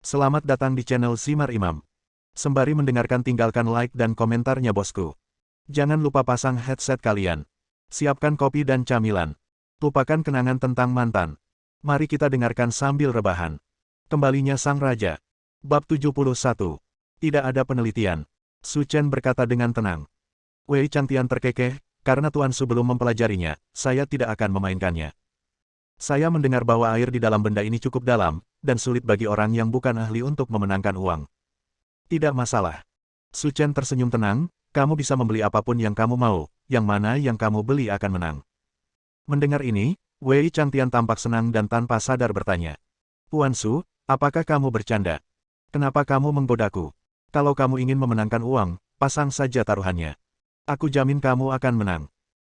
Selamat datang di channel Simar Imam. Sembari mendengarkan tinggalkan like dan komentarnya bosku. Jangan lupa pasang headset kalian. Siapkan kopi dan camilan. Lupakan kenangan tentang mantan. Mari kita dengarkan sambil rebahan. Kembalinya Sang Raja. Bab 71. Tidak ada penelitian. Su Chen berkata dengan tenang. Wei Changtian terkekeh, karena Tuan Su belum mempelajarinya, saya tidak akan memainkannya. Saya mendengar bahwa air di dalam benda ini cukup dalam, dan sulit bagi orang yang bukan ahli untuk memenangkan uang. Tidak masalah. Su Chen tersenyum tenang, kamu bisa membeli apapun yang kamu mau, yang mana yang kamu beli akan menang. Mendengar ini, Wei Changtian tampak senang dan tanpa sadar bertanya. Tuan Su, apakah kamu bercanda? Kenapa kamu menggodaku? Kalau kamu ingin memenangkan uang, pasang saja taruhannya. Aku jamin kamu akan menang.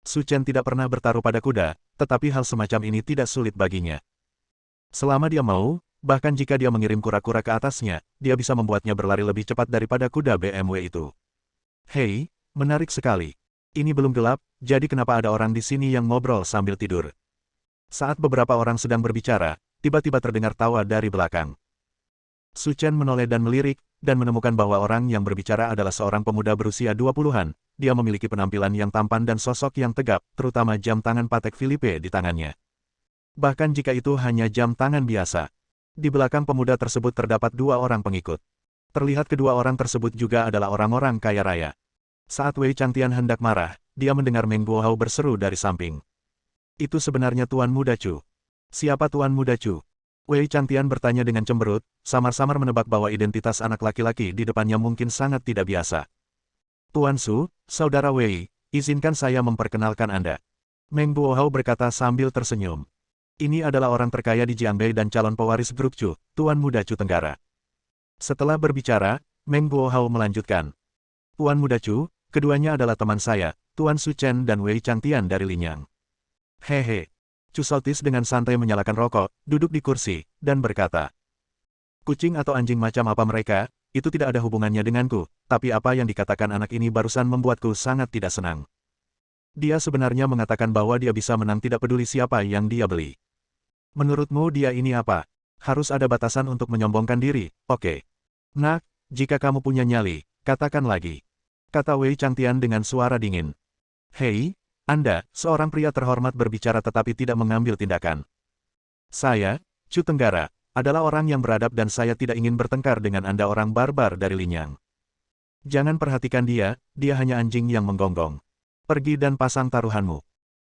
Su Chen tidak pernah bertaruh pada kuda, tetapi hal semacam ini tidak sulit baginya. Selama dia mau, bahkan jika dia mengirim kura-kura ke atasnya, dia bisa membuatnya berlari lebih cepat daripada kuda BMW itu. Hei, menarik sekali. Ini belum gelap, jadi kenapa ada orang di sini yang ngobrol sambil tidur? Saat beberapa orang sedang berbicara, tiba-tiba terdengar tawa dari belakang. Su Chen menoleh dan melirik, dan menemukan bahwa orang yang berbicara adalah seorang pemuda berusia 20-an. Dia memiliki penampilan yang tampan dan sosok yang tegap, terutama jam tangan Patek Philippe di tangannya. Bahkan jika itu hanya jam tangan biasa. Di belakang pemuda tersebut terdapat dua orang pengikut. Terlihat kedua orang tersebut juga adalah orang-orang kaya raya. Saat Wei Changtian hendak marah, dia mendengar Meng Guohao berseru dari samping. Itu sebenarnya Tuan Muda Chu. Siapa Tuan Muda Chu? Wei Changtian bertanya dengan cemberut, samar-samar menebak bahwa identitas anak laki-laki di depannya mungkin sangat tidak biasa. Tuan Su, Saudara Wei, izinkan saya memperkenalkan Anda. Meng Guohao berkata sambil tersenyum. Ini adalah orang terkaya di Jiangbei dan calon pewaris grup Chu, Tuan Muda Chu Tenggara. Setelah berbicara, Meng Guohao melanjutkan. Tuan Muda Chu, keduanya adalah teman saya, Tuan Su Chen dan Wei Changtian dari Linyang. Hehe. Chu Saltis dengan santai menyalakan rokok, duduk di kursi, dan berkata. Kucing atau anjing macam apa mereka, itu tidak ada hubungannya denganku, tapi apa yang dikatakan anak ini barusan membuatku sangat tidak senang. Dia sebenarnya mengatakan bahwa dia bisa menang tidak peduli siapa yang dia beli. Menurutmu dia ini apa? Harus ada batasan untuk menyombongkan diri, oke. Nak, jika kamu punya nyali, katakan lagi. Kata Wei Changtian dengan suara dingin. Hei, Anda, seorang pria terhormat berbicara tetapi tidak mengambil tindakan. Saya, Chu Tenggara, adalah orang yang beradab dan saya tidak ingin bertengkar dengan Anda orang barbar dari Linyang. Jangan perhatikan dia hanya anjing yang menggonggong. Pergi dan pasang taruhanmu.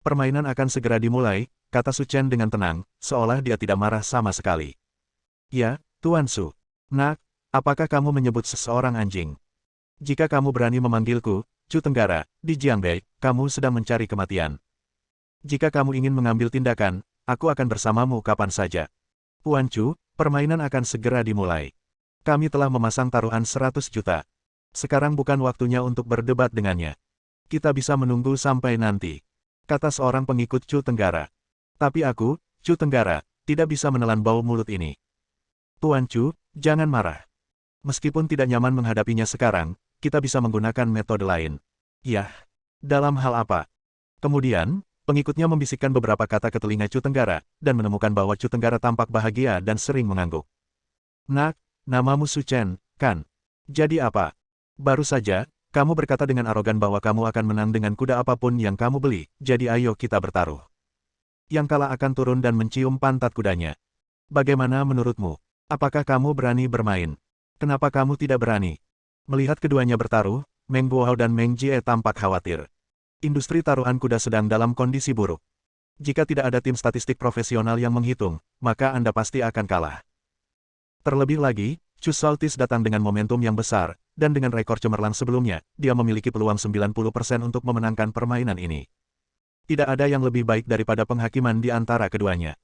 Permainan akan segera dimulai, kata Su Chen dengan tenang, seolah dia tidak marah sama sekali. Ya, Tuan Su. Nak, apakah kamu menyebut seseorang anjing? Jika kamu berani memanggilku, Chu Tenggara, di Jiangbei, kamu sedang mencari kematian. Jika kamu ingin mengambil tindakan, aku akan bersamamu kapan saja. Tuan Chu, permainan akan segera dimulai. Kami telah memasang taruhan 100 juta. Sekarang bukan waktunya untuk berdebat dengannya. Kita bisa menunggu sampai nanti. Kata seorang pengikut Chu Tenggara. Tapi aku, Chu Tenggara, tidak bisa menelan bau mulut ini. Tuan Chu, jangan marah. Meskipun tidak nyaman menghadapinya sekarang, kita bisa menggunakan metode lain. Yah, dalam hal apa? Kemudian, pengikutnya membisikkan beberapa kata ke telinga Chu Tenggara, dan menemukan bahwa Chu Tenggara tampak bahagia dan sering mengangguk. Nak, namamu Su Chen, kan? Jadi apa? Baru saja, kamu berkata dengan arogan bahwa kamu akan menang dengan kuda apapun yang kamu beli, jadi ayo kita bertaruh. Yang kalah akan turun dan mencium pantat kudanya. Bagaimana menurutmu? Apakah kamu berani bermain? Kenapa kamu tidak berani? Melihat keduanya bertaruh, Meng Guohao dan Meng Jie tampak khawatir. Industri taruhan kuda sedang dalam kondisi buruk. Jika tidak ada tim statistik profesional yang menghitung, maka Anda pasti akan kalah. Terlebih lagi, Chu Saltis datang dengan momentum yang besar, dan dengan rekor cemerlang sebelumnya, dia memiliki peluang 90% untuk memenangkan permainan ini. Tidak ada yang lebih baik daripada penghakiman di antara keduanya.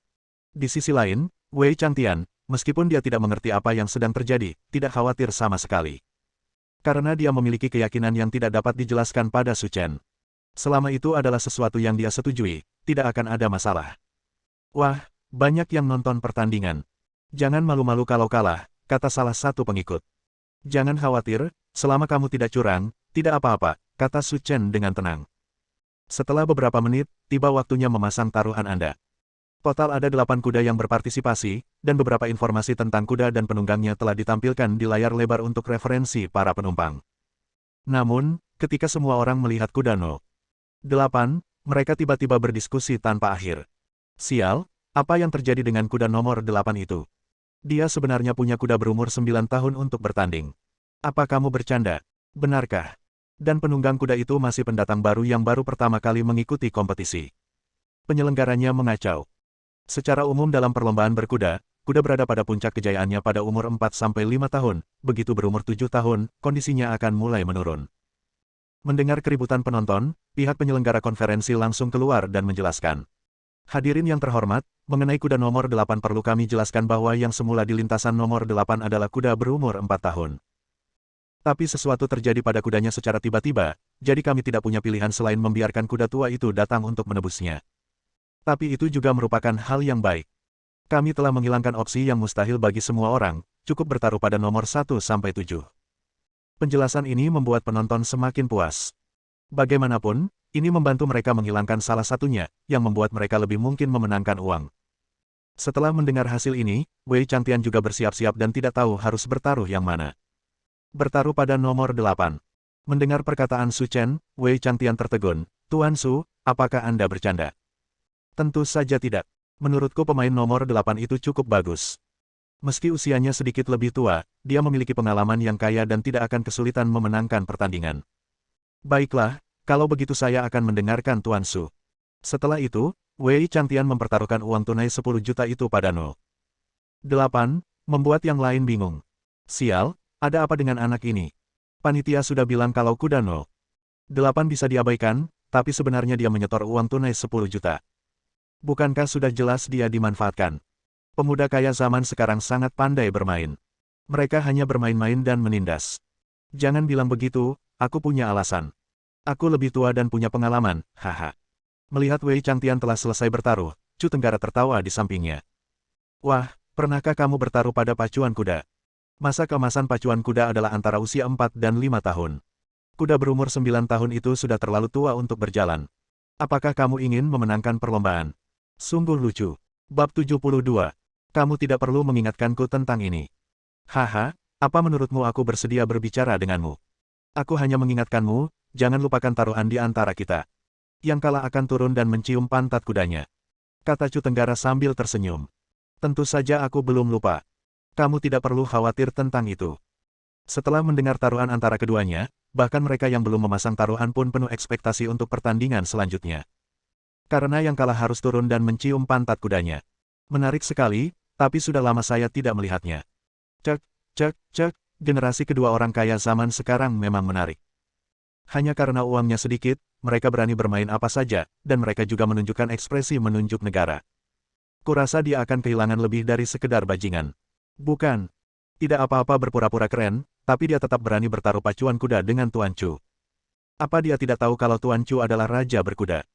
Di sisi lain, Wei Changtian, meskipun dia tidak mengerti apa yang sedang terjadi, tidak khawatir sama sekali. Karena dia memiliki keyakinan yang tidak dapat dijelaskan pada Su Chen. Selama itu adalah sesuatu yang dia setujui, tidak akan ada masalah. Wah, banyak yang nonton pertandingan. Jangan malu-malu kalau kalah, kata salah satu pengikut. Jangan khawatir, selama kamu tidak curang, tidak apa-apa, kata Su Chen dengan tenang. Setelah beberapa menit, tiba waktunya memasang taruhan Anda. Total ada 8 kuda yang berpartisipasi, dan beberapa informasi tentang kuda dan penunggangnya telah ditampilkan di layar lebar untuk referensi para penumpang. Namun, ketika semua orang melihat kuda No. 8, mereka tiba-tiba berdiskusi tanpa akhir. Sial, apa yang terjadi dengan kuda nomor 8 itu? Dia sebenarnya punya kuda berumur 9 tahun untuk bertanding. Apa kamu bercanda? Benarkah? Dan penunggang kuda itu masih pendatang baru yang baru pertama kali mengikuti kompetisi. Penyelenggaranya mengacau. Secara umum dalam perlombaan berkuda, kuda berada pada puncak kejayaannya pada umur 4-5 tahun, begitu berumur 7 tahun, kondisinya akan mulai menurun. Mendengar keributan penonton, pihak penyelenggara konferensi langsung keluar dan menjelaskan. Hadirin yang terhormat, mengenai kuda nomor 8 perlu kami jelaskan bahwa yang semula di lintasan nomor 8 adalah kuda berumur 4 tahun. Tapi sesuatu terjadi pada kudanya secara tiba-tiba, jadi kami tidak punya pilihan selain membiarkan kuda tua itu datang untuk menebusnya. Tapi itu juga merupakan hal yang baik. Kami telah menghilangkan opsi yang mustahil bagi semua orang, cukup bertaruh pada nomor 1-7. Penjelasan ini membuat penonton semakin puas. Bagaimanapun, ini membantu mereka menghilangkan salah satunya, yang membuat mereka lebih mungkin memenangkan uang. Setelah mendengar hasil ini, Wei Changtian juga bersiap-siap dan tidak tahu harus bertaruh yang mana. Bertaruh pada nomor 8. Mendengar perkataan Su Chen, Wei Changtian tertegun. Tuan Su, apakah Anda bercanda? Tentu saja tidak. Menurutku pemain nomor 8 itu cukup bagus. Meski usianya sedikit lebih tua, dia memiliki pengalaman yang kaya dan tidak akan kesulitan memenangkan pertandingan. Baiklah, kalau begitu saya akan mendengarkan Tuan Su. Setelah itu, Wei Changtian mempertaruhkan uang tunai 10 juta itu pada No. 8, membuat yang lain bingung. Sial, ada apa dengan anak ini? Panitia sudah bilang kalau kuda No. 8 bisa diabaikan, tapi sebenarnya dia menyetor uang tunai 10 juta. Bukankah sudah jelas dia dimanfaatkan? Pemuda kaya zaman sekarang sangat pandai bermain. Mereka hanya bermain-main dan menindas. Jangan bilang begitu, aku punya alasan. Aku lebih tua dan punya pengalaman, haha. Melihat Wei Changtian telah selesai bertaruh, Chu Tenggara tertawa di sampingnya. Wah, pernahkah kamu bertaruh pada pacuan kuda? Masa keemasan pacuan kuda adalah antara usia 4 dan 5 tahun. Kuda berumur 9 tahun itu sudah terlalu tua untuk berjalan. Apakah kamu ingin memenangkan perlombaan? Sungguh lucu. Bab 72. Kamu tidak perlu mengingatkanku tentang ini. Haha, apa menurutmu aku bersedia berbicara denganmu? Aku hanya mengingatkanmu, jangan lupakan taruhan di antara kita. Yang kalah akan turun dan mencium pantat kudanya. Kata Chu Tenggara sambil tersenyum. Tentu saja aku belum lupa. Kamu tidak perlu khawatir tentang itu. Setelah mendengar taruhan antara keduanya, bahkan mereka yang belum memasang taruhan pun penuh ekspektasi untuk pertandingan selanjutnya. Karena yang kalah harus turun dan mencium pantat kudanya. Menarik sekali, tapi sudah lama saya tidak melihatnya. Cek, generasi kedua orang kaya zaman sekarang memang menarik. Hanya karena uangnya sedikit, mereka berani bermain apa saja, dan mereka juga menunjukkan ekspresi menunjuk negara. Kurasa dia akan kehilangan lebih dari sekedar bajingan. Bukan. Tidak apa-apa berpura-pura keren, tapi dia tetap berani bertaruh pacuan kuda dengan Tuan Chu. Apa dia tidak tahu kalau Tuan Chu adalah raja berkuda?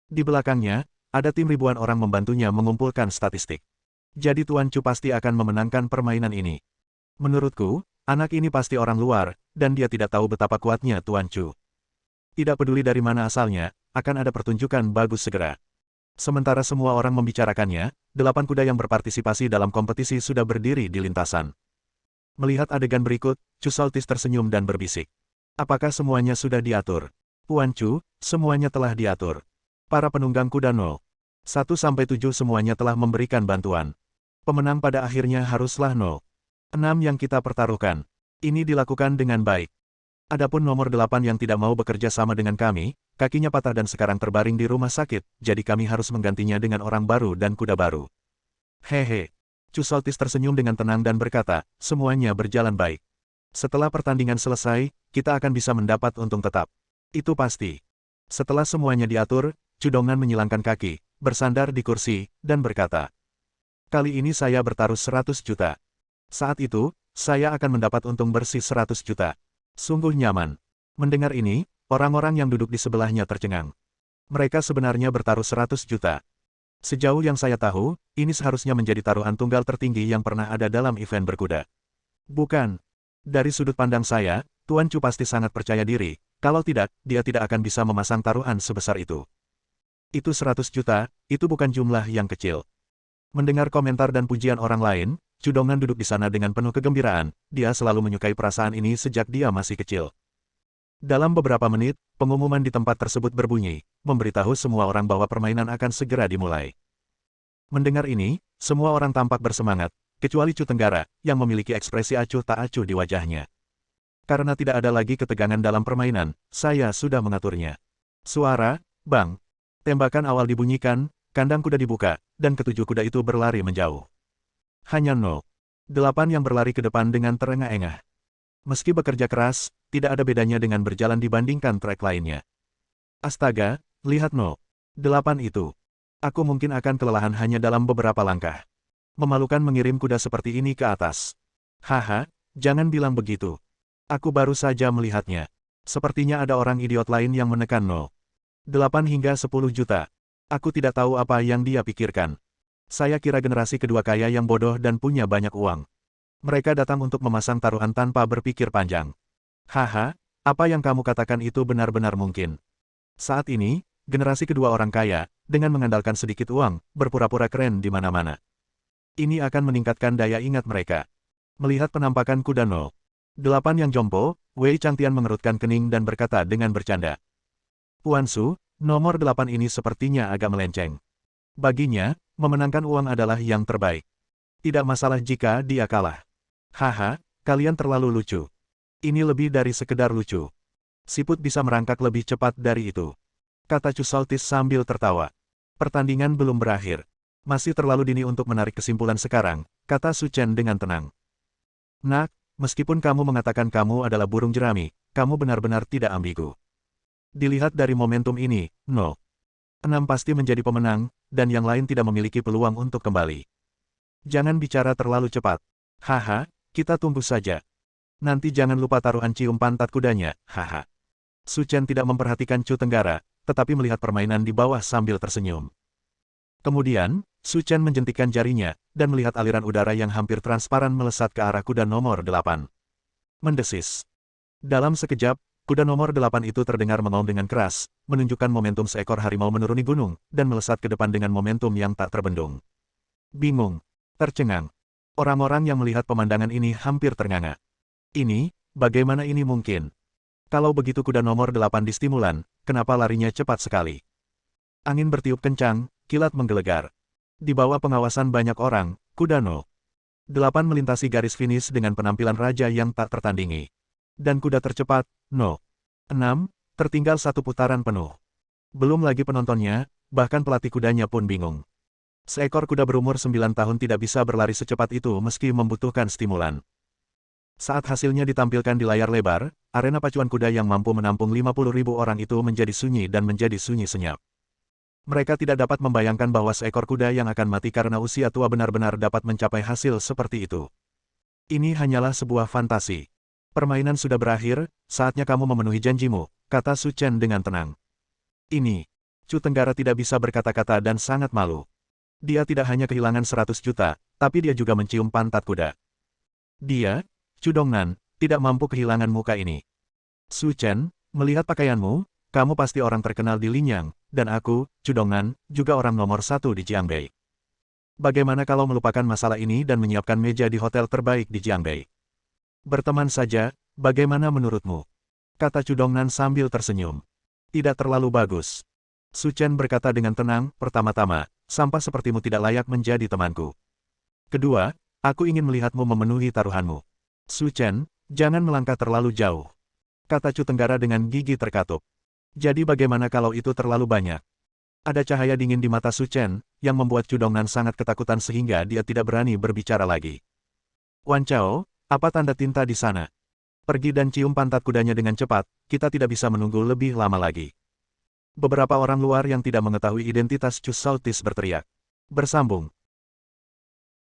Di belakangnya, ada tim ribuan orang membantunya mengumpulkan statistik. Jadi Tuan Chu pasti akan memenangkan permainan ini. Menurutku, anak ini pasti orang luar, dan dia tidak tahu betapa kuatnya Tuan Chu. Tidak peduli dari mana asalnya, akan ada pertunjukan bagus segera. Sementara semua orang membicarakannya, 8 kuda yang berpartisipasi dalam kompetisi sudah berdiri di lintasan. Melihat adegan berikut, Chu Saltis tersenyum dan berbisik. Apakah semuanya sudah diatur? Tuan Chu, semuanya telah diatur. Para penunggang kuda 1-7 semuanya telah memberikan bantuan. Pemenang pada akhirnya haruslah 6 yang kita pertaruhkan. Ini dilakukan dengan baik. Adapun nomor 8 yang tidak mau bekerja sama dengan kami, kakinya patah dan sekarang terbaring di rumah sakit, jadi kami harus menggantinya dengan orang baru dan kuda baru. Hehe. Chu Saltis tersenyum dengan tenang dan berkata, semuanya berjalan baik. Setelah pertandingan selesai, kita akan bisa mendapat untung tetap. Itu pasti. Setelah semuanya diatur, Chu Dongnan menyilangkan kaki, bersandar di kursi, dan berkata, kali ini saya bertaruh 100 juta. Saat itu, saya akan mendapat untung bersih 100 juta. Sungguh nyaman. Mendengar ini, orang-orang yang duduk di sebelahnya tercengang. Mereka sebenarnya bertaruh 100 juta. Sejauh yang saya tahu, ini seharusnya menjadi taruhan tunggal tertinggi yang pernah ada dalam event berkuda. Bukan. Dari sudut pandang saya, Tuan Chu pasti sangat percaya diri, kalau tidak, dia tidak akan bisa memasang taruhan sebesar itu. Itu 100 juta, itu bukan jumlah yang kecil. Mendengar komentar dan pujian orang lain, Chu Dongnan duduk di sana dengan penuh kegembiraan. Dia selalu menyukai perasaan ini sejak dia masih kecil. Dalam beberapa menit, pengumuman di tempat tersebut berbunyi, memberitahu semua orang bahwa permainan akan segera dimulai. Mendengar ini, semua orang tampak bersemangat, kecuali Chu Tenggara, yang memiliki ekspresi acuh tak acuh di wajahnya. Karena tidak ada lagi ketegangan dalam permainan, saya sudah mengaturnya. Suara, bang. Tembakan awal dibunyikan, kandang kuda dibuka, dan ketujuh kuda itu berlari menjauh. Hanya 8 yang berlari ke depan dengan terengah-engah. Meski bekerja keras, tidak ada bedanya dengan berjalan dibandingkan trek lainnya. Astaga, lihat 8 itu. Aku mungkin akan kelelahan hanya dalam beberapa langkah. Memalukan mengirim kuda seperti ini ke atas. Haha, jangan bilang begitu. Aku baru saja melihatnya. Sepertinya ada orang idiot lain yang menekan 8 hingga 10 juta. Aku tidak tahu apa yang dia pikirkan. Saya kira generasi kedua kaya yang bodoh dan punya banyak uang. Mereka datang untuk memasang taruhan tanpa berpikir panjang. Haha, apa yang kamu katakan itu benar-benar mungkin. Saat ini, generasi kedua orang kaya, dengan mengandalkan sedikit uang, berpura-pura keren di mana-mana. Ini akan meningkatkan daya ingat mereka. Melihat penampakan kuda 8 yang jompo, Wei Changtian mengerutkan kening dan berkata dengan bercanda. Puan Su, nomor 8 ini sepertinya agak melenceng. Baginya, memenangkan uang adalah yang terbaik. Tidak masalah jika dia kalah. Haha, kalian terlalu lucu. Ini lebih dari sekedar lucu. Siput bisa merangkak lebih cepat dari itu. Kata Chu Saltis sambil tertawa. Pertandingan belum berakhir. Masih terlalu dini untuk menarik kesimpulan sekarang, kata Su Chen dengan tenang. Nak, meskipun kamu mengatakan kamu adalah burung jerami, kamu benar-benar tidak ambigu. Dilihat dari momentum ini, 6 pasti menjadi pemenang, dan yang lain tidak memiliki peluang untuk kembali. Jangan bicara terlalu cepat. Haha, kita tunggu saja. Nanti jangan lupa taruhan cium pantat kudanya, haha. Su Chen tidak memperhatikan Chu Tenggara, tetapi melihat permainan di bawah sambil tersenyum. Kemudian, Su Chen menjentikkan jarinya, dan melihat aliran udara yang hampir transparan melesat ke arah kuda nomor 8. Mendesis. Dalam sekejap, kuda nomor 8 itu terdengar mengaum dengan keras, menunjukkan momentum seekor harimau menuruni gunung, dan melesat ke depan dengan momentum yang tak terbendung. Bingung. Tercengang. Orang-orang yang melihat pemandangan ini hampir ternganga. Ini, bagaimana ini mungkin? Kalau begitu kuda nomor 8 di stimulan, kenapa larinya cepat sekali? Angin bertiup kencang, kilat menggelegar. Di bawah pengawasan banyak orang, kuda 8 melintasi garis finish dengan penampilan raja yang tak tertandingi. Dan kuda tercepat, 6, tertinggal satu putaran penuh. Belum lagi penontonnya, bahkan pelatih kudanya pun bingung. Seekor kuda berumur 9 tahun tidak bisa berlari secepat itu meski membutuhkan stimulan. Saat hasilnya ditampilkan di layar lebar, arena pacuan kuda yang mampu menampung 50.000 orang itu menjadi sunyi dan menjadi sunyi senyap. Mereka tidak dapat membayangkan bahwa seekor kuda yang akan mati karena usia tua benar-benar dapat mencapai hasil seperti itu. Ini hanyalah sebuah fantasi. Permainan sudah berakhir, saatnya kamu memenuhi janjimu, kata Su Chen dengan tenang. Ini. Chu Tenggara tidak bisa berkata-kata dan sangat malu. Dia tidak hanya kehilangan 100 juta, tapi dia juga mencium pantat kuda. Dia, Chu Dongnan, tidak mampu kehilangan muka ini. Su Chen, melihat pakaianmu, kamu pasti orang terkenal di Linyang, dan aku, Chu Dongnan, juga orang nomor 1 di Jiangbei. Bagaimana kalau melupakan masalah ini dan menyiapkan meja di hotel terbaik di Jiangbei? Berteman saja, bagaimana menurutmu? Kata Chu Dongnan sambil tersenyum. Tidak terlalu bagus. Su Chen berkata dengan tenang, pertama-tama, sampah sepertimu tidak layak menjadi temanku. Kedua, aku ingin melihatmu memenuhi taruhanmu. Su Chen, jangan melangkah terlalu jauh. Kata Chu Tenggara dengan gigi terkatup. Jadi bagaimana kalau itu terlalu banyak? Ada cahaya dingin di mata Su Chen, yang membuat Chu Dongnan sangat ketakutan sehingga dia tidak berani berbicara lagi. Wan Chao, apa tanda tinta di sana? Pergi dan cium pantat kudanya dengan cepat, kita tidak bisa menunggu lebih lama lagi. Beberapa orang luar yang tidak mengetahui identitas Chu Saltis berteriak. Bersambung.